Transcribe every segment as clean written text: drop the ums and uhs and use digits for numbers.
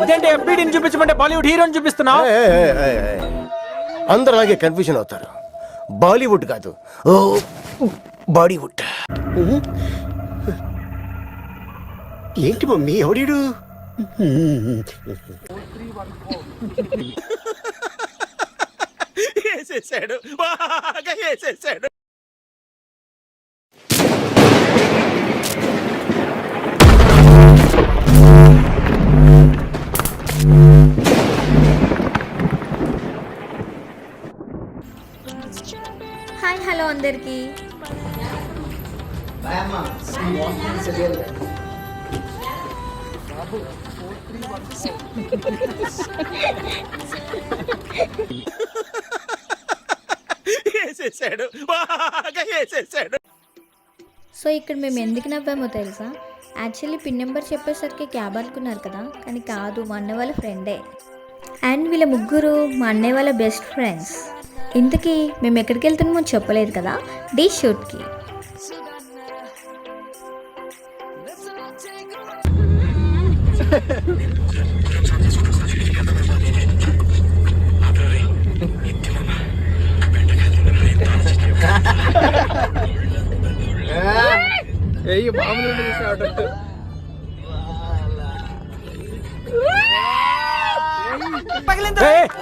అదేంటి ఎంపీడీని చూపించమంటే బాలీవుడ్ హీరోని చూపిస్తున్నావు? అందరు అలాగే కన్ఫ్యూజన్ అవుతారు. బాలీవుడ్ కాదు, ఓ బాడీవుడ్. ఏంటి మమ్మీ ఎవడీడు? వేసేసాడు, బాగా వేసేసాడు. హాయ్ హలో అందరికీ. వేసేసాడు, బాగా వేసేసాడు. సో ఇక్కడ మేము ఎందుకు నవ్వామో తెలుసా? యాక్చువల్లీ పిన్ నెంబర్ చెప్పేసరికి క్యాబ్ అనుకున్నారు కదా, కానీ కాదు, మా అన్నయ్య వాళ్ళ ఫ్రెండే. అండ్ వీళ్ళ ముగ్గురు మా అన్నయ్య వాళ్ళ బెస్ట్ ఫ్రెండ్స్. ఇంతకీ మేము ఎక్కడికి వెళ్తున్నామో చెప్పలేదు కదా, డీ షూట్కి.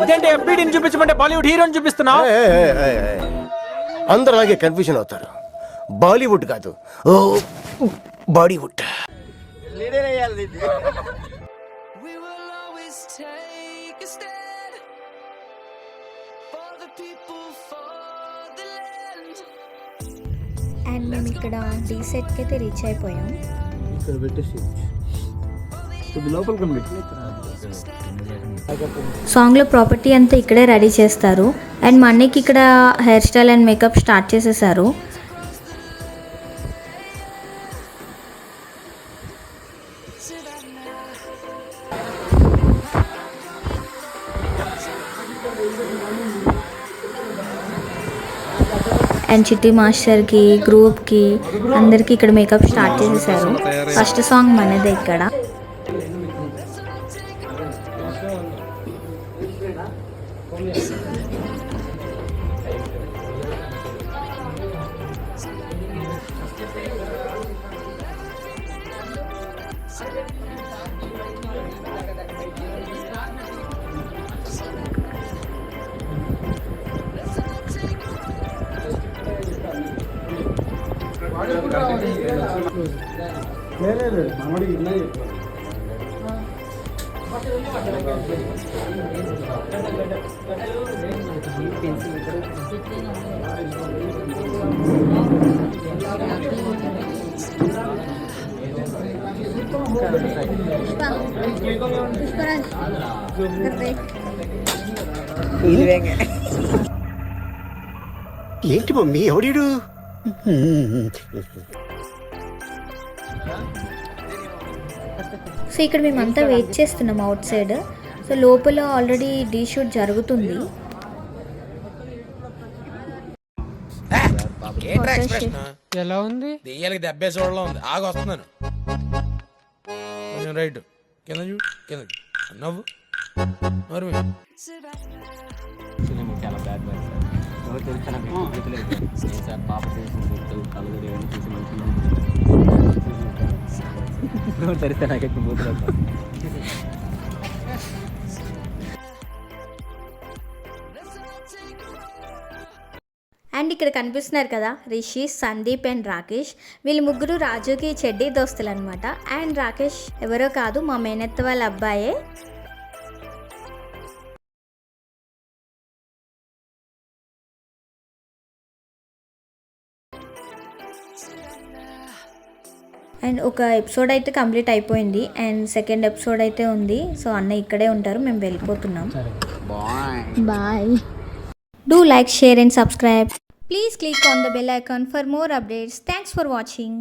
అదేంటి ఎంపీడీని చూపించమంటే బాలీవుడ్ హీరోని చూపిస్తున్నావు? అందరు అలాగే కన్ఫ్యూజన్ అవుతారు. బాలీవుడ్ కాదు, ఓ బాడీవుడ్. అండ్ మేము ఇక్కడ డీ సెట్కి అయితే రీచ్ అయిపోయాం. సాంగ్లో ప్రాపర్టీ అంతా ఇక్కడే రెడీ చేస్తారు. అండ్ మా అన్నయ్యకి ఇక్కడ hair style and makeup start చేసేసారు. అండ్ చిట్టి మాస్టర్కి, గ్రూప్కి, అందరికీ ఇక్కడ మేకప్ స్టార్ట్ చేసేసారు. ఫస్ట్ సాంగ్ మనదే ఇక్కడ. ఏంటి మమ్మీ ఎవడీడు? సో ఇక్కడ మేమంతా వెయిట్ చేస్తున్నాం అవుట్ సైడ్. సో లోపల ఆల్రెడీ డీ షూట్ జరుగుతుంది. ఎలా ఉంది? దెయ్యాలకి దెబ్బే చూడలో ఉంది. ఆగి వస్తున్నాను. రైట్ కింద చూ, కింద నవ్వు మరి చాలా బ్యాడ్ బ్యాడ్ సార్ పాప చేసిన కలగడి అవన్నీ చూసి మంచిగా తెరిస్తే నాకు ఎక్కువ బూతులు. అండ్ ఇక్కడ కనిపిస్తున్నారు కదా రిషి, సందీప్ అండ్ రాకేష్. వీళ్ళు ముగ్గురు రాజుకి చెడ్డీ దోస్తులు అనమాట. అండ్ రాకేష్ ఎవరో కాదు, మా మేనత్త వాళ్ళ అబ్బాయే. అండ్ ఒక ఎపిసోడ్ అయితే కంప్లీట్ అయిపోయింది. అండ్ సెకండ్ ఎపిసోడ్ అయితే ఉంది. సో అన్న ఇక్కడే ఉంటారు, మేము వెళ్ళిపోతున్నాం. Bye. Do like, share and subscribe. Please click on the bell icon for more updates. Thanks for watching.